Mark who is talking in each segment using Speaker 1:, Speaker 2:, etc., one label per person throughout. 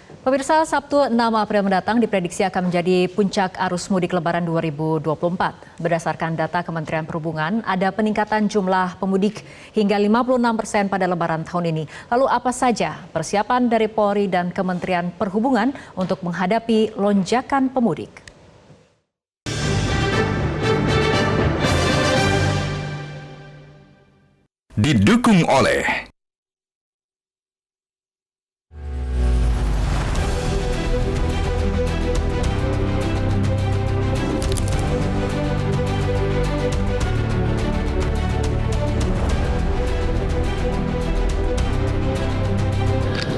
Speaker 1: Pemirsa, Sabtu 6 April mendatang diprediksi akan menjadi puncak arus mudik Lebaran 2024. Berdasarkan data Kementerian Perhubungan, ada peningkatan jumlah pemudik hingga 56% pada Lebaran tahun ini. Lalu apa saja persiapan dari Polri dan Kementerian Perhubungan untuk menghadapi lonjakan pemudik?
Speaker 2: Didukung oleh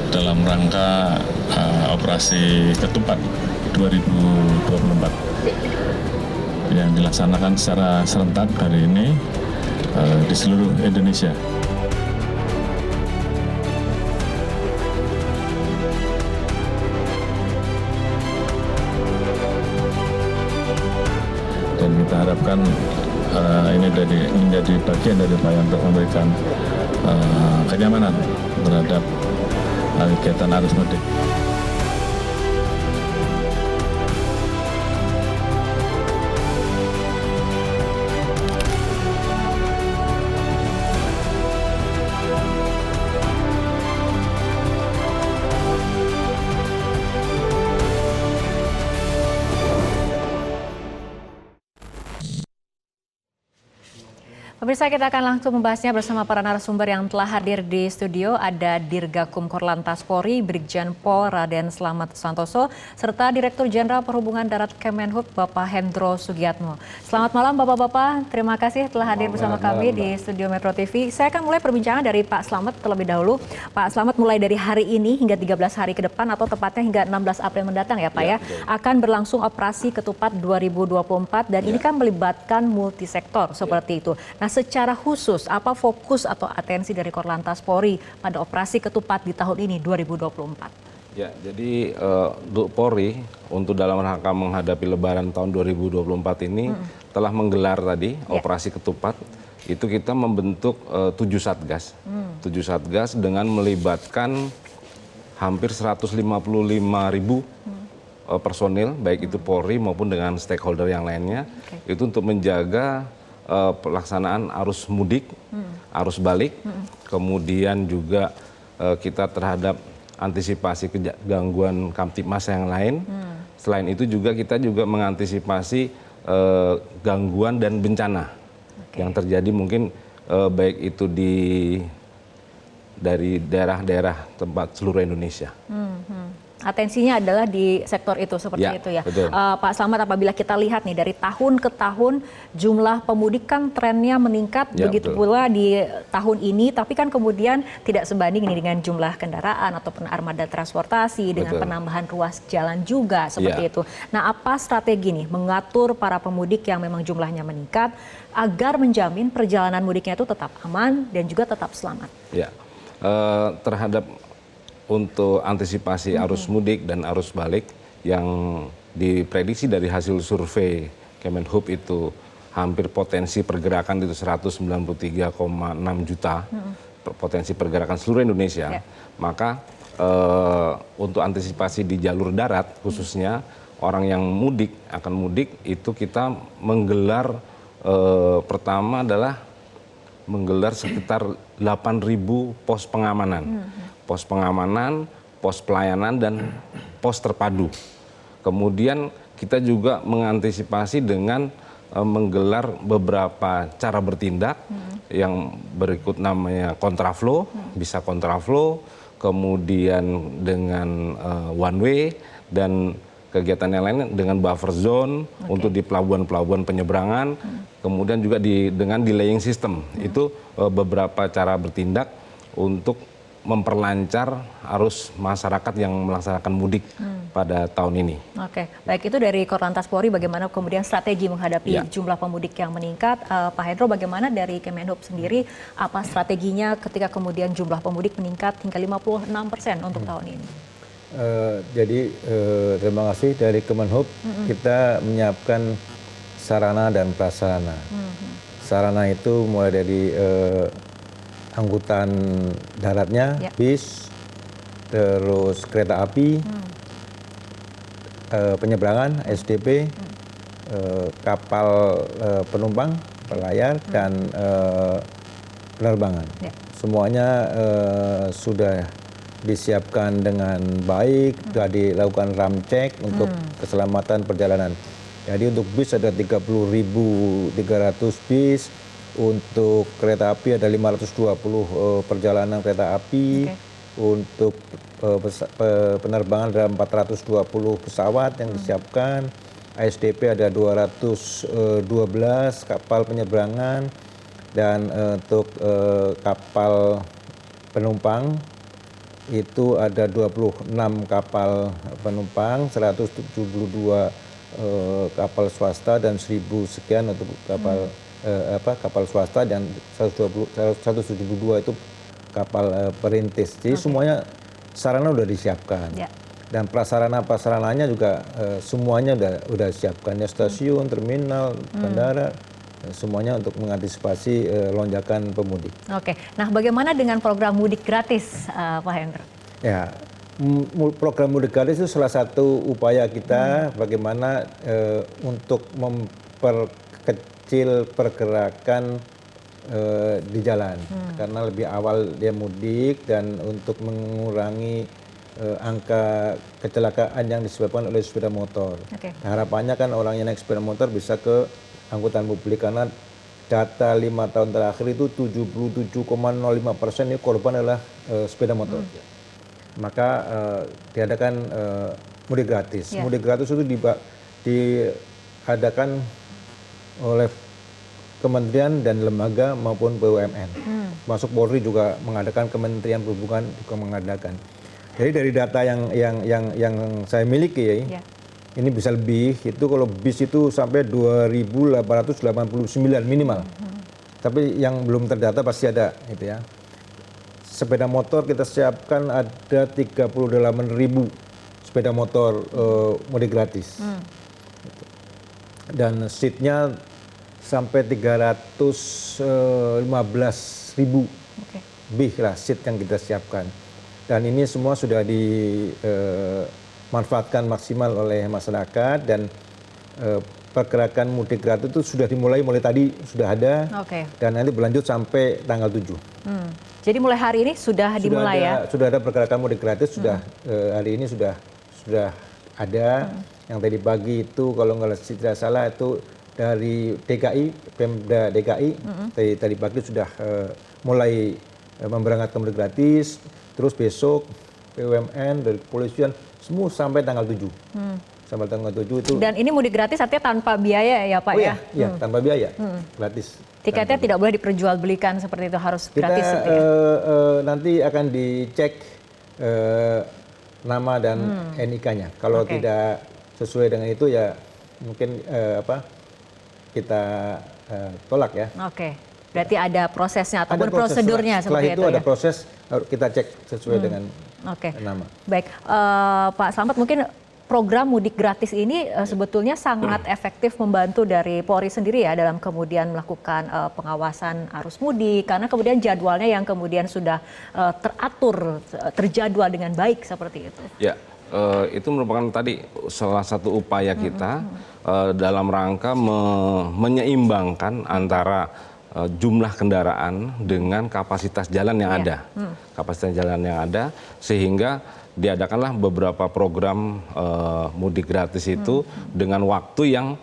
Speaker 3: dalam rangka operasi ketupat 2024 yang dilaksanakan secara serentak hari ini di seluruh Indonesia. Dan kita harapkan ini menjadi bagian dari upaya untuk memberikan kenyamanan terhadap kegiatan arus mudik.
Speaker 1: Pemirsa, kita akan langsung membahasnya bersama para narasumber yang telah hadir di studio. Ada Dirgakum Korlantas Polri, Brigjen Pol Raden Slamet Santoso, serta Direktur Jenderal Perhubungan Darat Kemenhub, Bapak Hendro Sugiatmo. Selamat malam Bapak-Bapak, terima kasih telah hadir bersama kami di studio Metro TV. Saya akan mulai perbincangan dari Pak Slamet terlebih dahulu. Pak Slamet, mulai dari hari ini hingga 13 hari ke depan atau tepatnya hingga 16 April mendatang ya Pak ya, akan berlangsung operasi ketupat 2024 dan ini kan melibatkan multisektor seperti itu. Nah, secara khusus, apa fokus atau atensi dari Korlantas Polri pada operasi ketupat di tahun ini 2024?
Speaker 4: Ya, jadi Polri untuk dalam rangka menghadapi Lebaran tahun 2024 ini telah menggelar tadi operasi ketupat. Itu kita membentuk 7 satgas. 7 satgas dengan melibatkan hampir 155.000 personil, baik itu Polri maupun dengan stakeholder yang lainnya. Itu untuk menjaga pelaksanaan arus mudik, arus balik, kemudian juga kita terhadap antisipasi gangguan kamtipmas yang lain. Selain itu juga kita juga mengantisipasi gangguan dan bencana yang terjadi mungkin baik itu dari daerah-daerah tempat seluruh Indonesia.
Speaker 1: Atensinya adalah di sektor itu seperti itu ya. Pak Slamet, apabila kita lihat nih dari tahun ke tahun jumlah pemudik kan trennya meningkat, begitu pula di tahun ini, tapi kan kemudian tidak sebanding ini dengan jumlah kendaraan ataupun armada transportasi dengan penambahan ruas jalan juga seperti itu. Nah, apa strategi nih mengatur para pemudik yang memang jumlahnya meningkat agar menjamin perjalanan mudiknya itu tetap aman dan juga tetap selamat?
Speaker 4: Ya, terhadap untuk antisipasi arus mudik dan arus balik yang diprediksi dari hasil survei Kemenhub itu hampir potensi pergerakan itu 193,6 juta potensi pergerakan seluruh Indonesia. Maka untuk antisipasi di jalur darat khususnya orang yang akan mudik itu kita menggelar pertama adalah menggelar sekitar 8.000 pos pengamanan. Pos pengamanan, pos pelayanan, dan pos terpadu. Kemudian kita juga mengantisipasi dengan menggelar beberapa cara bertindak yang berikut namanya kontraflow, bisa kontraflow, kemudian dengan one way, dan kegiatan yang lain dengan buffer zone untuk di pelabuhan-pelabuhan penyeberangan, kemudian juga dengan delaying system. Itu beberapa cara bertindak untuk memperlancar arus masyarakat yang melaksanakan mudik pada tahun ini.
Speaker 1: Oke, baik, itu dari Korlantas Polri bagaimana kemudian strategi menghadapi jumlah pemudik yang meningkat. Pak Hendro, bagaimana dari Kemenhub sendiri, apa strateginya ketika kemudian jumlah pemudik meningkat hingga 56% untuk tahun ini?
Speaker 5: Jadi terima kasih dari Kemenhub, kita menyiapkan sarana dan prasarana. Sarana itu mulai dari angkutan daratnya, bis, terus kereta api, penyeberangan SDP, kapal penumpang, pelayar, dan penerbangan.
Speaker 1: Ya.
Speaker 5: Semuanya sudah disiapkan dengan baik, sudah dilakukan ram cek untuk keselamatan perjalanan. Jadi untuk bis ada 30.300 bis, untuk kereta api ada 520 perjalanan kereta api, untuk penerbangan ada 420 pesawat yang disiapkan, ASDP ada 212 kapal penyeberangan, dan untuk kapal penumpang itu ada 26 kapal penumpang, 172 kapal swasta dan 1.000 sekian untuk kapal kapal swasta, dan 172 itu kapal perintis. Jadi semuanya sarana sudah disiapkan.
Speaker 1: Ya.
Speaker 5: Dan prasarananya juga semuanya udah disiapkan, ya, stasiun, terminal, bandara, semuanya untuk mengantisipasi lonjakan pemudik.
Speaker 1: Oke, nah bagaimana dengan program mudik gratis, Pak Hendro?
Speaker 5: Ya, program mudik gratis itu salah satu upaya kita bagaimana untuk memperkecil pergerakan di jalan, karena lebih awal dia mudik, dan untuk mengurangi angka kecelakaan yang disebabkan oleh sepeda motor.
Speaker 1: Oke.
Speaker 5: Nah, harapannya kan orang yang naik sepeda motor bisa ke angkutan publik, karena data 5 tahun terakhir itu 77,05% ini korban adalah sepeda motor. Maka diadakan mudik gratis.
Speaker 1: Ya.
Speaker 5: Mudik gratis itu diadakan oleh kementerian dan lembaga maupun BUMN. Masuk Polri juga mengadakan, Kementerian Perhubungan juga mengadakan. Jadi dari data yang saya miliki ya, ini bisa lebih, itu kalau bis itu sampai 2.889 minimal. Tapi yang belum terdata pasti ada gitu ya. Sepeda motor kita siapkan ada 38.000 sepeda motor mudik gratis. Dan seatnya sampai 315.000 lebih lah seat yang kita siapkan. Dan ini semua sudah dimanfaatkan maksimal oleh masyarakat, dan pergerakan mudik gratis itu sudah dimulai tadi, sudah ada, dan nanti berlanjut sampai tanggal 7.
Speaker 1: Jadi mulai hari ini sudah dimulai ya?
Speaker 5: Sudah ada pergerakan mudik gratis, sudah hari ini sudah ada. Yang tadi pagi itu kalau nggak tidak salah itu dari DKI, Pemda DKI, tadi pagi sudah mulai memberangkatkan mudik gratis, terus besok BUMN dari kepolisian semua sampai tanggal 7. Sampai tanggal 7 itu. Dan
Speaker 1: ini mudik gratis artinya tanpa biaya ya Pak ya?
Speaker 5: Iya, tanpa biaya, gratis.
Speaker 1: Tiketnya tidak boleh diperjualbelikan seperti itu, harus gratis.
Speaker 5: Kita nanti akan dicek nama dan NIK-nya. Kalau tidak sesuai dengan itu ya mungkin kita tolak ya.
Speaker 1: Oke, berarti ada prosesnya ataupun prosedurnya
Speaker 5: setelah
Speaker 1: seperti
Speaker 5: itu ya? Ada proses, kita cek sesuai dengan nama.
Speaker 1: Baik, Pak Slamet, mungkin program mudik gratis ini sebetulnya sangat efektif membantu dari Polri sendiri ya dalam kemudian melakukan pengawasan arus mudik, karena kemudian jadwalnya yang kemudian sudah teratur, terjadwal dengan baik seperti itu.
Speaker 4: Ya, itu merupakan tadi salah satu upaya kita dalam rangka menyeimbangkan antara jumlah kendaraan dengan kapasitas jalan yang ada. Kapasitas jalan yang ada, sehingga diadakanlah beberapa program mudik gratis itu dengan waktu yang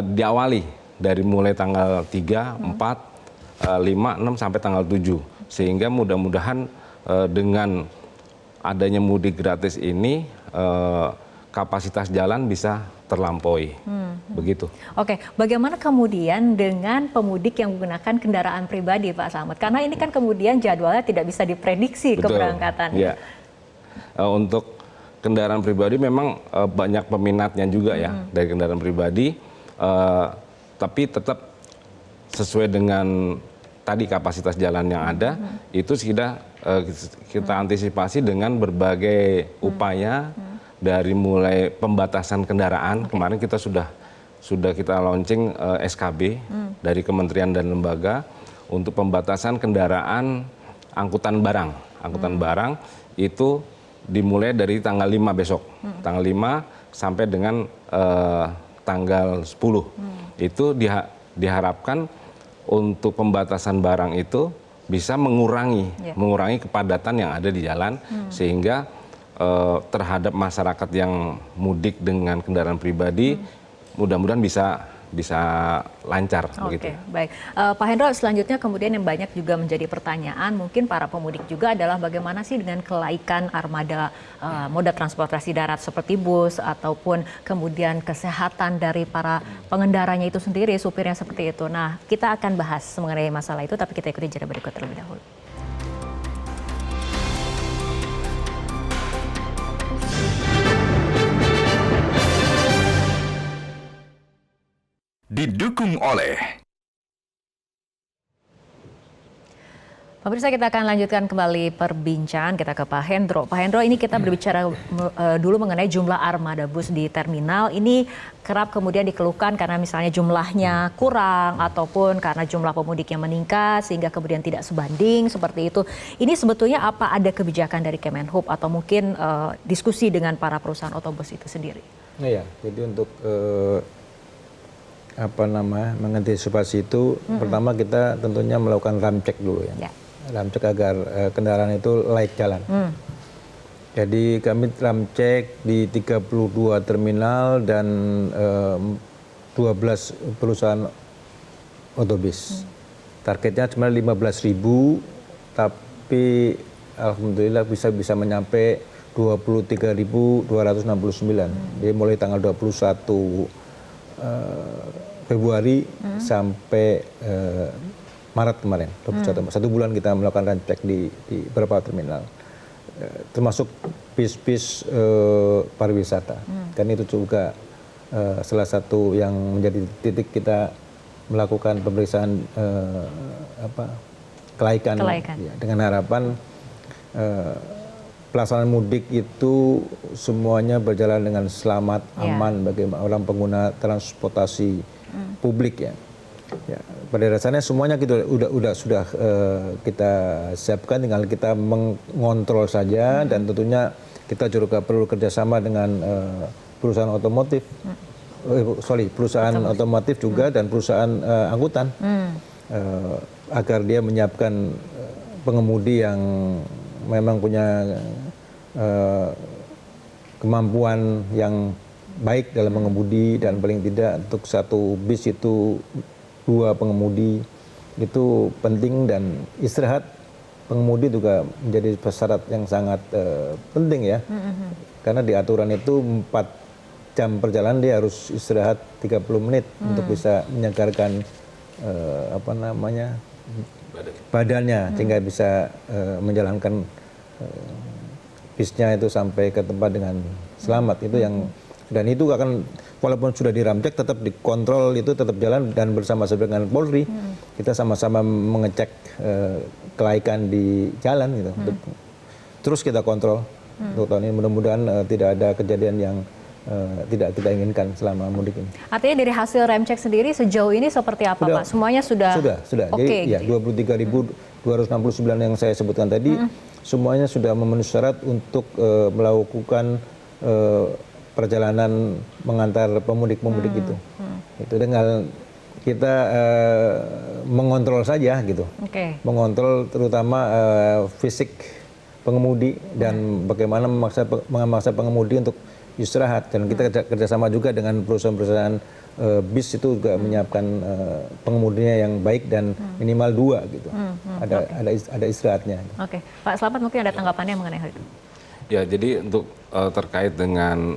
Speaker 4: diawali dari mulai tanggal 3, 4, 5, 6 sampai tanggal 7. Sehingga mudah-mudahan dengan adanya mudik gratis ini kapasitas jalan bisa terlampaui. Begitu. Oke,
Speaker 1: bagaimana kemudian dengan pemudik yang menggunakan kendaraan pribadi Pak Slamet? Karena ini kan kemudian jadwalnya tidak bisa diprediksi keberangkatannya.
Speaker 4: Ya. Untuk kendaraan pribadi memang banyak peminatnya juga ya dari kendaraan pribadi, tapi tetap sesuai dengan tadi kapasitas jalan yang ada, itu kita antisipasi dengan berbagai upaya dari mulai pembatasan kendaraan. Kemarin kita sudah kita launching SKB dari kementerian dan lembaga untuk pembatasan kendaraan angkutan barang. Angkutan barang itu dimulai dari tanggal 5 besok. tanggal 5 sampai dengan tanggal 10. Itu diharapkan untuk pembatasan barang itu bisa mengurangi kepadatan yang ada di jalan, sehingga terhadap masyarakat yang mudik dengan kendaraan pribadi mudah-mudahan bisa lancar. Begitu.
Speaker 1: Baik. Pak Hendro, selanjutnya kemudian yang banyak juga menjadi pertanyaan mungkin para pemudik juga adalah bagaimana sih dengan kelaikan armada moda transportasi darat seperti bus ataupun kemudian kesehatan dari para pengendaranya itu sendiri, supirnya seperti itu. Nah, kita akan bahas mengenai masalah itu, tapi kita ikuti jeda berikut terlebih dahulu.
Speaker 2: Didukung oleh
Speaker 1: Pemirsa, kita akan lanjutkan kembali perbincangan kita ke Pak Hendro. Pak Hendro, ini kita berbicara dulu mengenai jumlah armada bus di terminal. Ini kerap kemudian dikeluhkan karena misalnya jumlahnya kurang ataupun karena jumlah pemudik yang meningkat sehingga kemudian tidak sebanding seperti itu. Ini sebetulnya apa ada kebijakan dari Kemenhub atau mungkin diskusi dengan para perusahaan otobus itu sendiri?
Speaker 5: Iya, jadi untuk mengantisipasi itu, pertama kita tentunya melakukan ram cek dulu ya. Ram cek agar kendaraan itu layak jalan. Jadi kami ram cek di 32 terminal dan 12 perusahaan otobus. Targetnya cuma 15.000, tapi alhamdulillah bisa menyampai 23.269. Jadi mulai tanggal 21 Februari sampai Maret kemarin, 1 bulan kita melakukan ram cek di beberapa terminal, termasuk bis-bis pariwisata. Dan itu juga salah satu yang menjadi titik kita melakukan pemeriksaan kelaikan. Ya, dengan harapan pelaksanaan mudik itu semuanya berjalan dengan selamat, aman bagi orang pengguna transportasi publik ya. Pada dasarnya semuanya kita sudah kita siapkan, tinggal kita mengontrol saja, dan tentunya kita juga perlu kerjasama dengan perusahaan otomotif, perusahaan otomotif juga dan perusahaan angkutan agar dia menyiapkan pengemudi yang memang punya kemampuan yang baik dalam mengemudi, dan paling tidak untuk satu bis itu 2 pengemudi itu penting, dan istirahat pengemudi juga menjadi syarat yang sangat penting ya. Karena di aturan itu 4 jam perjalanan dia harus istirahat 30 menit untuk bisa menyegarkan badannya sehingga bisa menjalankan bisnya itu sampai ke tempat dengan selamat. Itu yang, dan itu akan walaupun sudah diramcek tetap dikontrol, itu tetap jalan, dan bersama-sama dengan Polri kita sama-sama mengecek kelaikan di jalan gitu. Terus kita kontrol untuk tahun ini, mudah-mudahan tidak ada kejadian yang tidak kita inginkan selama mudik ini.
Speaker 1: Artinya dari hasil remcek sendiri sejauh ini seperti apa, Pak? Semuanya sudah
Speaker 5: Jadi ya 23.269 yang saya sebutkan tadi semuanya sudah memenuhi syarat untuk melakukan perjalanan mengantar pemudik-pemudik itu. Itu dengan kita mengontrol saja gitu. Mengontrol terutama fisik pengemudi dan bagaimana memaksa pengemudi untuk istirahat, dan kita kerjasama juga dengan perusahaan-perusahaan bis itu juga menyiapkan pengemudinya yang baik dan minimal 2 gitu. Ada istirahatnya.
Speaker 1: Pak Slamet mungkin ada tanggapannya mengenai hal itu.
Speaker 4: Ya, jadi untuk terkait dengan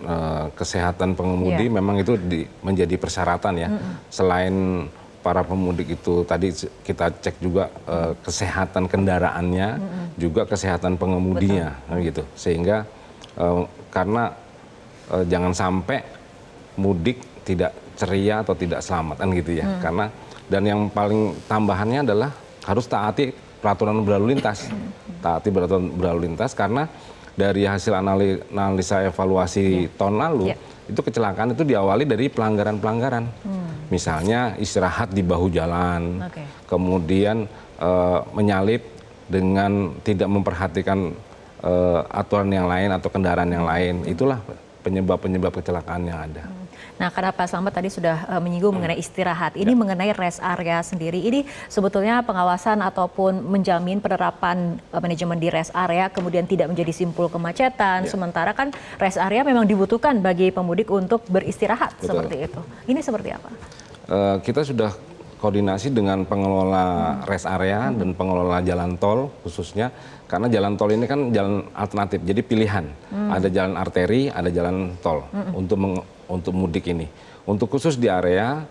Speaker 4: kesehatan pengemudi memang itu menjadi persyaratan ya. Selain para pemudik itu tadi kita cek juga kesehatan kendaraannya, juga kesehatan pengemudinya gitu. Sehingga karena jangan sampai mudik tidak ceria atau tidak selamat kan gitu ya. Karena dan yang paling tambahannya adalah harus taati peraturan berlalu lintas. Taati peraturan berlalu lintas, karena dari hasil analisa evaluasi tahun lalu itu kecelakaan itu diawali dari pelanggaran-pelanggaran. Misalnya istirahat di bahu jalan, kemudian menyalip dengan tidak memperhatikan aturan yang lain atau kendaraan yang lain. Itulah penyebab-penyebab kecelakaan yang ada.
Speaker 1: Nah, karena Pak Slamet tadi sudah menyinggung mengenai istirahat, ini mengenai rest area sendiri, ini sebetulnya pengawasan ataupun menjamin penerapan manajemen di rest area kemudian tidak menjadi simpul kemacetan, sementara kan rest area memang dibutuhkan bagi pemudik untuk beristirahat.
Speaker 4: Betul.
Speaker 1: Seperti itu. Ini seperti apa?
Speaker 4: Kita sudah koordinasi dengan pengelola rest area dan pengelola jalan tol khususnya, karena jalan tol ini kan jalan alternatif, jadi pilihan. Ada jalan arteri, ada jalan tol untuk mudik ini. Untuk khusus di area,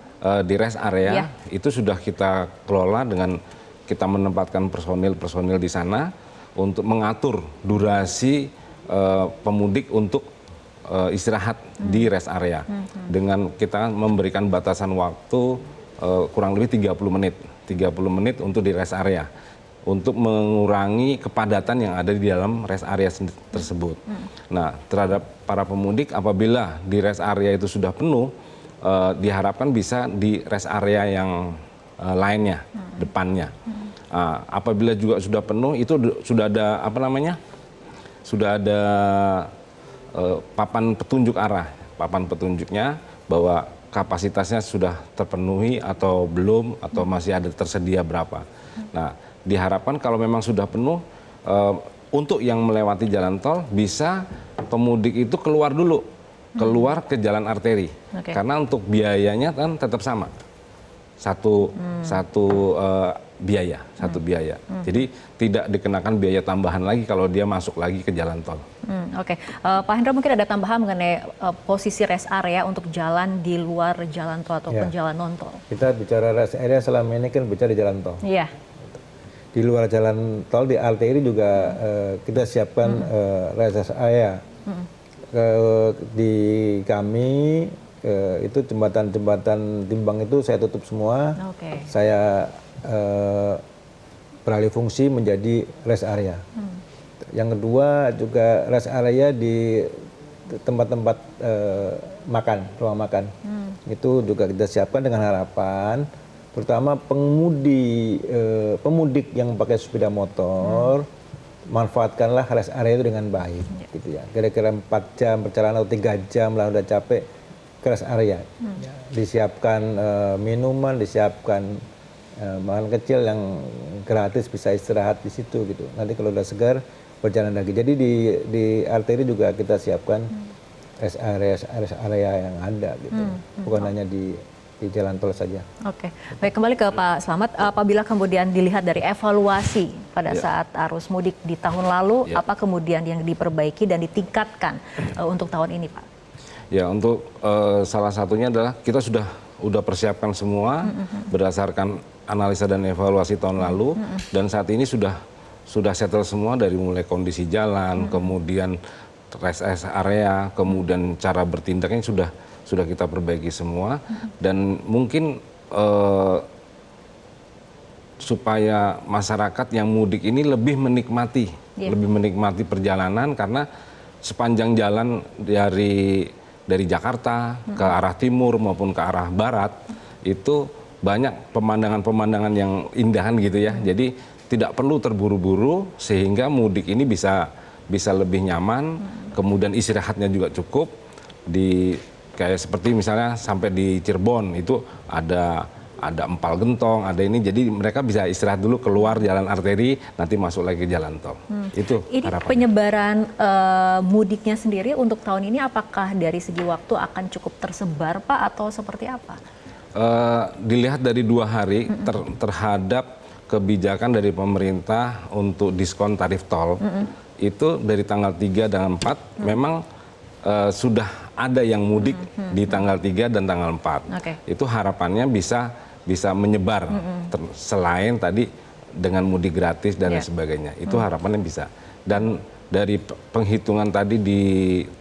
Speaker 4: di rest area, itu sudah kita kelola dengan kita menempatkan personil di sana untuk mengatur durasi pemudik untuk istirahat di rest area. Dengan kita memberikan batasan waktu kurang lebih 30 menit untuk di rest area untuk mengurangi kepadatan yang ada di dalam rest area tersebut. Nah, terhadap para pemudik apabila di rest area itu sudah penuh, diharapkan bisa di rest area yang lainnya, depannya. Apabila juga sudah penuh, itu sudah ada sudah ada papan petunjuk arah, papan petunjuknya bahwa kapasitasnya sudah terpenuhi atau belum, atau masih ada tersedia berapa. Nah, diharapkan kalau memang sudah penuh, untuk yang melewati jalan tol bisa pemudik itu keluar dulu, keluar ke jalan arteri. Karena untuk biayanya kan tetap sama, satu biaya. Jadi tidak dikenakan biaya tambahan lagi kalau dia masuk lagi ke jalan tol.
Speaker 1: Pak Hendra, mungkin ada tambahan mengenai posisi rest area untuk jalan di luar jalan tol ataupun jalan non tol.
Speaker 5: Kita bicara rest area selama ini kan bicara di jalan tol.
Speaker 1: Iya.
Speaker 5: Di luar jalan tol di arteri juga kita siapkan rest area. Di kami itu jembatan timbang itu saya tutup semua. Saya beralih fungsi menjadi rest area. Yang kedua juga rest area di tempat-tempat makan, ruang makan. Itu juga kita siapkan dengan harapan terutama pemudik yang pakai sepeda motor manfaatkanlah rest area itu dengan baik, gitu ya. Kira-kira 4 jam perjalanan atau 3 jam lah udah capek ke rest area. Disiapkan minuman, disiapkan makan kecil yang gratis, bisa istirahat di situ gitu. Nanti kalau udah segar berjalan lagi. Jadi di arteri juga kita siapkan rest area yang ada gitu. Bukan hanya di jalan tol saja.
Speaker 1: Baik, kembali ke Pak Slamet. Apabila kemudian dilihat dari evaluasi pada saat arus mudik di tahun lalu, apa kemudian yang diperbaiki dan ditingkatkan untuk tahun ini, Pak?
Speaker 4: Ya, untuk salah satunya adalah kita sudah persiapkan semua berdasarkan analisa dan evaluasi tahun lalu, dan saat ini sudah settle semua dari mulai kondisi jalan, kemudian rest area, kemudian cara bertindaknya sudah kita perbaiki semua, dan mungkin supaya masyarakat yang mudik ini lebih menikmati perjalanan, karena sepanjang jalan dari Jakarta ke arah timur maupun ke arah barat itu banyak pemandangan-pemandangan yang indahan gitu ya. Jadi tidak perlu terburu-buru sehingga mudik ini bisa lebih nyaman, kemudian istirahatnya juga cukup. Kayak seperti misalnya sampai di Cirebon itu ada empal gentong, ada ini, jadi mereka bisa istirahat dulu keluar jalan arteri, nanti masuk lagi ke jalan tol. Itu
Speaker 1: ini
Speaker 4: harapannya.
Speaker 1: Penyebaran mudiknya sendiri untuk tahun ini apakah dari segi waktu akan cukup tersebar, Pak, atau seperti apa?
Speaker 4: Dilihat dari 2 hari terhadap kebijakan dari pemerintah untuk diskon tarif tol, itu dari tanggal 3 dan 4 memang sudah ada yang mudik di tanggal 3 dan tanggal 4. Itu harapannya bisa menyebar, selain tadi dengan mudik gratis dan lain sebagainya. Itu harapannya bisa. Dan dari penghitungan tadi di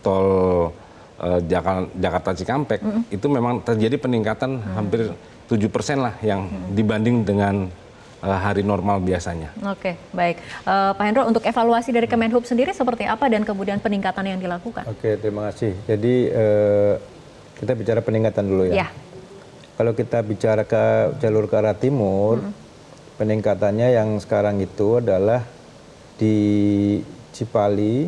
Speaker 4: tol Jakarta Cikampek, itu memang terjadi peningkatan hampir 7% lah yang dibanding dengan hari normal biasanya.
Speaker 1: Baik. Pak Hendro, untuk evaluasi dari Kemenhub sendiri seperti apa dan kemudian peningkatan yang dilakukan?
Speaker 5: Terima kasih. Jadi kita bicara peningkatan dulu ya. Kalau kita bicara ke jalur ke arah timur, peningkatannya yang sekarang itu adalah di Cipali,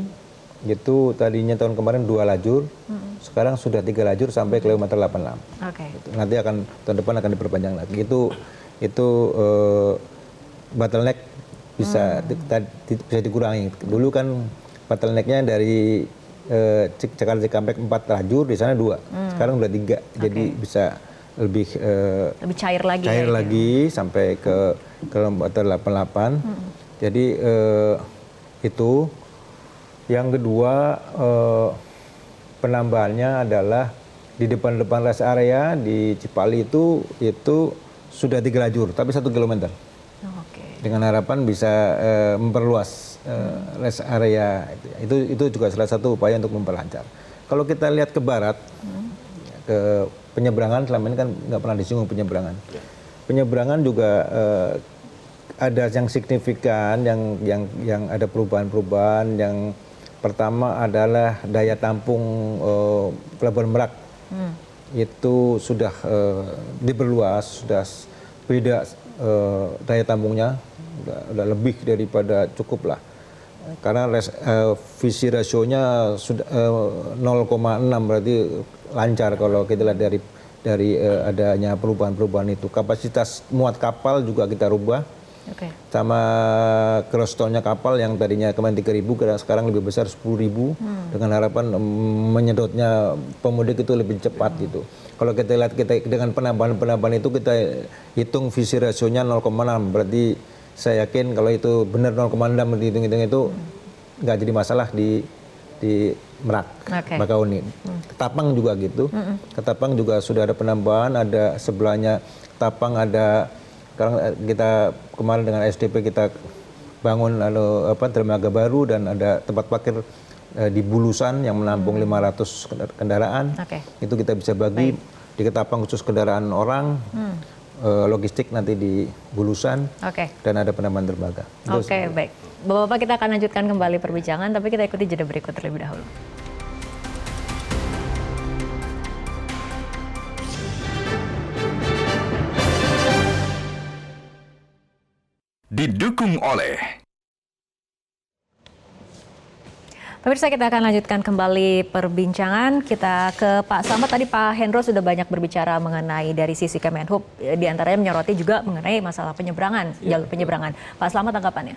Speaker 5: itu tadinya tahun kemarin 2 lajur, sekarang sudah 3 lajur sampai kilometer 86.
Speaker 1: Oke.
Speaker 5: Nanti tahun depan akan diperpanjang lagi. Itu bottleneck bisa dikurangi. Dulu kan bottlenecknya dari Jakarta Cikampek 4 lajur, di sana 2. Sekarang udah 3. Jadi bisa lebih
Speaker 1: cair lagi.
Speaker 5: Cair lagi sampai ke kilometer 88. Jadi itu. Yang kedua, penambahannya adalah di depan rest area di Cipali itu sudah 3 lajur, tapi 1 kilometer. Dengan harapan bisa memperluas rest area. Itu juga salah satu upaya untuk memperlancar. Kalau kita lihat ke barat, ke penyeberangan, selama ini kan nggak pernah disinggung penyeberangan. Penyeberangan juga ada yang signifikan, yang ada perubahan-perubahan. Yang pertama adalah daya tampung Pelabuhan Merak. Itu sudah diperluas, sudah beda daya tampungnya, udah lebih daripada cukup lah. Karena visi rasionya sudah 0,6, berarti lancar kalau kita lihat dari adanya perubahan-perubahan itu. Kapasitas muat kapal juga kita rubah. Sama gross tonnya kapal yang tadinya kemarin 3.000 sekarang lebih besar 10.000, dengan harapan menyedotnya pemudik itu lebih cepat gitu. Kalau kita lihat dengan penambahan itu kita hitung visi rasionya 0,6, berarti saya yakin kalau itu benar 0,6 dihitung-hitung itu nggak jadi masalah di Merak, Bakauni. Ketapang juga gitu. Ketapang juga sudah ada penambahan, ada sebelahnya Ketapang ada. Sekarang kita kemarin dengan SDP kita bangun dermaga baru dan ada tempat parkir di Bulusan yang menampung 500 kendaraan. Itu kita bisa bagi di Ketapang khusus kendaraan orang, logistik nanti di Bulusan, dan ada penambahan dermaga.
Speaker 1: Baik. Bapak-bapak, kita akan lanjutkan kembali perbincangan, tapi kita ikuti jeda berikut terlebih dahulu.
Speaker 2: Didukung oleh
Speaker 1: Pemirsa, kita akan lanjutkan kembali perbincangan. Kita ke Pak Slamet. Tadi Pak Hendro sudah banyak berbicara mengenai dari sisi Kemenhub, diantaranya menyoroti juga mengenai masalah penyeberangan, jalur penyeberangan. Pak Slamet, tanggapannya?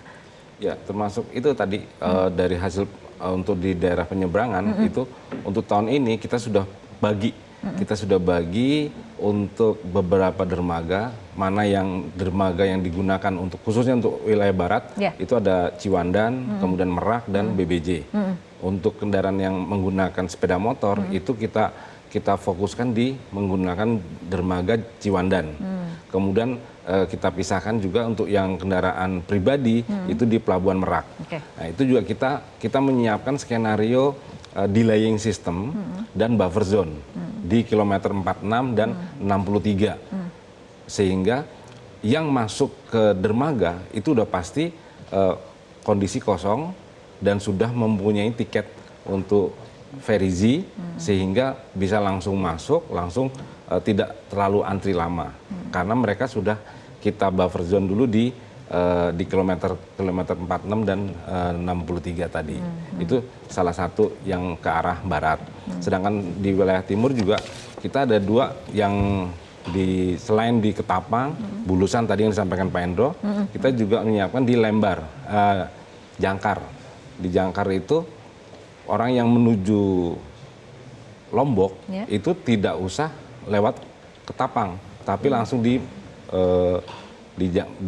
Speaker 4: Ya, termasuk itu tadi dari hasil untuk di daerah penyeberangan itu untuk tahun ini kita sudah bagi. Kita sudah bagi untuk beberapa dermaga, mana yang dermaga yang digunakan untuk khususnya untuk wilayah barat, itu ada Ciwandan, kemudian Merak dan BBJ. Untuk kendaraan yang menggunakan sepeda motor itu kita fokuskan di menggunakan dermaga Ciwandan. Kemudian kita pisahkan juga untuk yang kendaraan pribadi itu di Pelabuhan Merak. Nah, itu juga kita menyiapkan skenario delaying system dan buffer zone di kilometer 46 dan 63. Sehingga yang masuk ke dermaga itu udah pasti kondisi kosong dan sudah mempunyai tiket untuk ferizi, sehingga bisa langsung masuk, langsung tidak terlalu antri lama. Karena mereka sudah kita buffer zone dulu di kilometer 46 dan 63 tadi. Itu salah satu yang ke arah barat. Sedangkan di wilayah timur juga kita ada 2 yang selain di Ketapang, Bulusan tadi yang disampaikan Pak Hendro, kita juga menyiapkan di Lembar, Jangkar. Di Jangkar itu orang yang menuju Lombok itu tidak usah lewat Ketapang, tapi langsung di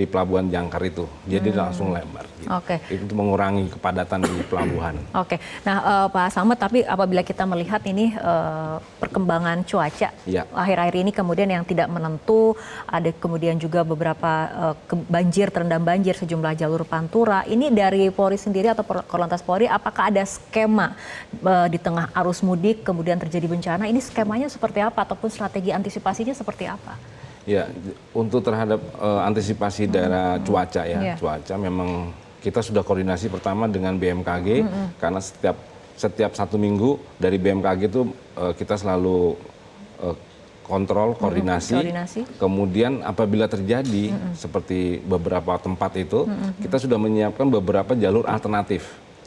Speaker 4: Pelabuhan Jangkar itu, jadi langsung Lembar. Gitu. Itu mengurangi kepadatan di pelabuhan.
Speaker 1: Nah Pak Slamet, tapi apabila kita melihat ini perkembangan cuaca akhir-akhir ini kemudian yang tidak menentu, ada kemudian juga beberapa terendam banjir sejumlah jalur pantura. Ini dari Polri sendiri atau Korlantas Polri, apakah ada skema di tengah arus mudik kemudian terjadi bencana? Ini skemanya seperti apa ataupun strategi antisipasinya seperti apa?
Speaker 4: Ya, untuk terhadap antisipasi daerah cuaca cuaca memang kita sudah koordinasi pertama dengan BMKG, karena setiap 1 minggu dari BMKG itu kita selalu kontrol, koordinasi. Kemudian apabila terjadi seperti beberapa tempat itu, kita sudah menyiapkan beberapa jalur alternatif.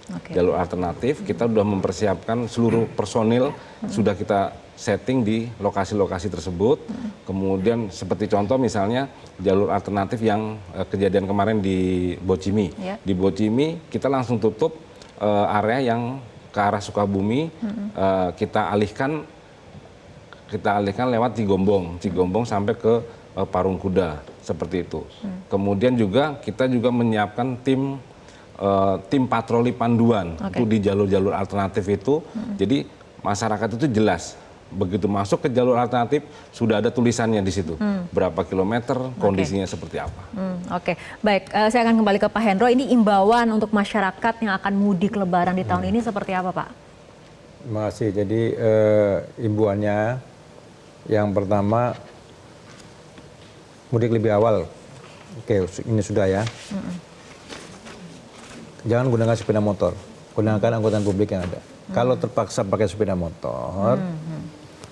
Speaker 1: Oke.
Speaker 4: Jalur alternatif kita sudah mempersiapkan seluruh personil, sudah kita setting di lokasi-lokasi tersebut. Kemudian seperti contoh misalnya jalur alternatif yang kejadian kemarin di Bocimi.
Speaker 1: Ya.
Speaker 4: Di Bocimi kita langsung tutup area yang ke arah Sukabumi, kita alihkan lewat Cigombong sampai ke Parung Kuda, seperti itu. Kemudian juga kita juga menyiapkan tim patroli panduan itu di jalur-jalur alternatif itu. Jadi masyarakat itu jelas begitu masuk ke jalur alternatif sudah ada tulisannya di situ berapa kilometer, kondisinya seperti apa.
Speaker 1: Oke, baik. Saya akan kembali ke Pak Hendro. Ini imbauan untuk masyarakat yang akan mudik Lebaran di tahun ini seperti apa, Pak?
Speaker 5: Terima kasih. Jadi imbuannya yang pertama mudik lebih awal. Oke, ini sudah ya. Jangan gunakan sepeda motor, gunakan angkutan publik yang ada. Kalau terpaksa pakai sepeda motor,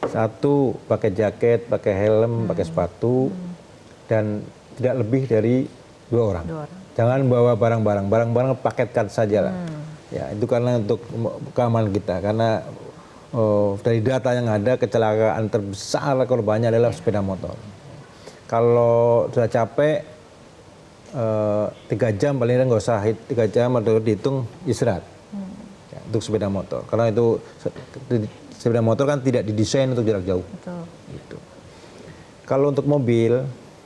Speaker 5: satu pakai jaket, pakai helm, pakai sepatu, dan tidak lebih dari 2 orang. Jangan bawa barang-barang paketkan saja lah. Ya, itu karena untuk keamanan kita. Karena dari data yang ada, kecelakaan terbesar korbannya adalah sepeda motor. Kalau sudah capek, 3 jam paling nggak usah 3 jam atau dihitung istirahat ya, untuk sepeda motor. Karena itu sepeda motor kan tidak didesain untuk jarak jauh.
Speaker 1: Betul.
Speaker 5: Gitu. Kalau untuk mobil,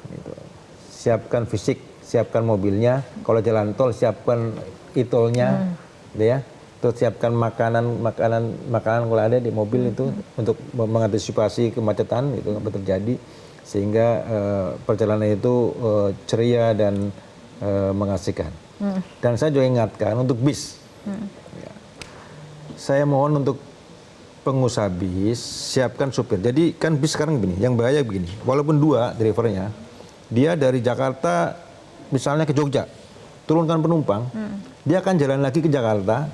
Speaker 5: gitu, siapkan fisik, siapkan mobilnya. Kalau jalan tol, siapkan e-tolnya, gitu ya. Terus siapkan makanan kalau ada di mobil itu untuk mengantisipasi kemacetan itu nggak terjadi, sehingga perjalanan itu ceria dan mengasihkan. Dan saya juga ingatkan untuk bis. Ya. Saya mohon untuk pengusaha bis siapkan supir. Jadi kan bis sekarang begini, yang bahaya begini. Walaupun 2 drivernya, dia dari Jakarta misalnya ke Jogja, turunkan penumpang, dia akan jalan lagi ke Jakarta.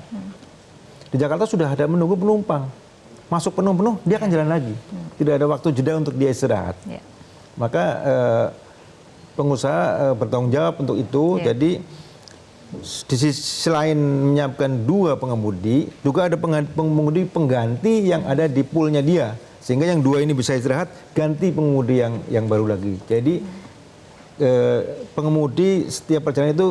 Speaker 5: Di Jakarta sudah ada menunggu penumpang. Masuk penuh, dia akan jalan lagi. Tidak ada waktu jeda untuk dia istirahat.
Speaker 1: Yeah.
Speaker 5: Maka pengusaha bertanggung jawab untuk itu.
Speaker 1: Yeah.
Speaker 5: Jadi selain menyiapkan 2 pengemudi, juga ada pengemudi pengganti yang ada di poolnya dia. Sehingga yang 2 ini bisa istirahat, ganti pengemudi yang baru lagi. Jadi pengemudi setiap perjalanan itu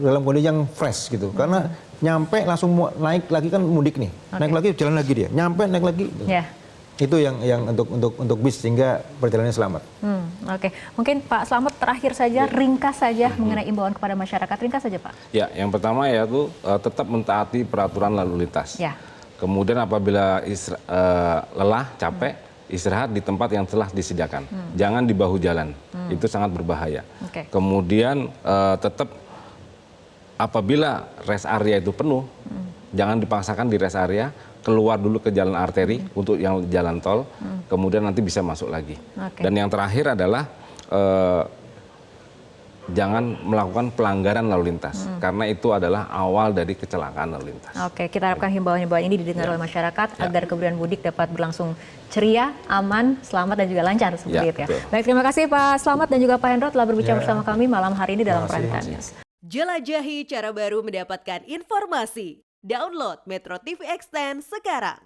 Speaker 5: dalam kondisi yang fresh gitu. Karena nyampe langsung naik lagi kan mudik nih. Naik lagi jalan lagi dia. Nyampe naik lagi.
Speaker 1: Yeah.
Speaker 5: Itu yang untuk bis sehingga perjalanannya selamat.
Speaker 1: Oke, mungkin Pak Slamet terakhir saja, ringkas saja mengenai imbauan kepada masyarakat. Ringkas saja, Pak.
Speaker 4: Ya, yang pertama yaitu tetap mentaati peraturan lalu lintas.
Speaker 1: Ya.
Speaker 4: Kemudian apabila lelah, capek, istirahat di tempat yang telah disediakan. Jangan di bahu jalan. Itu sangat berbahaya.
Speaker 1: Oke.
Speaker 4: Kemudian tetap apabila rest area itu penuh, jangan dipaksakan di rest area, keluar dulu ke jalan arteri untuk yang jalan tol, kemudian nanti bisa masuk lagi.
Speaker 1: Oke.
Speaker 4: Dan yang terakhir adalah jangan melakukan pelanggaran lalu lintas, karena itu adalah awal dari kecelakaan lalu lintas.
Speaker 1: Oke, kita harapkan himbauan-himbauan ini didengar oleh masyarakat agar kemudian mudik dapat berlangsung ceria, aman, selamat dan juga lancar seperti itu ya.
Speaker 4: Betul.
Speaker 1: Baik, terima kasih Pak Slamet dan juga Pak Hendro telah berbicara bersama kami malam hari ini dalam Prime Time News.
Speaker 6: Jelajahi cara baru mendapatkan informasi. Download Metro TV Extend sekarang.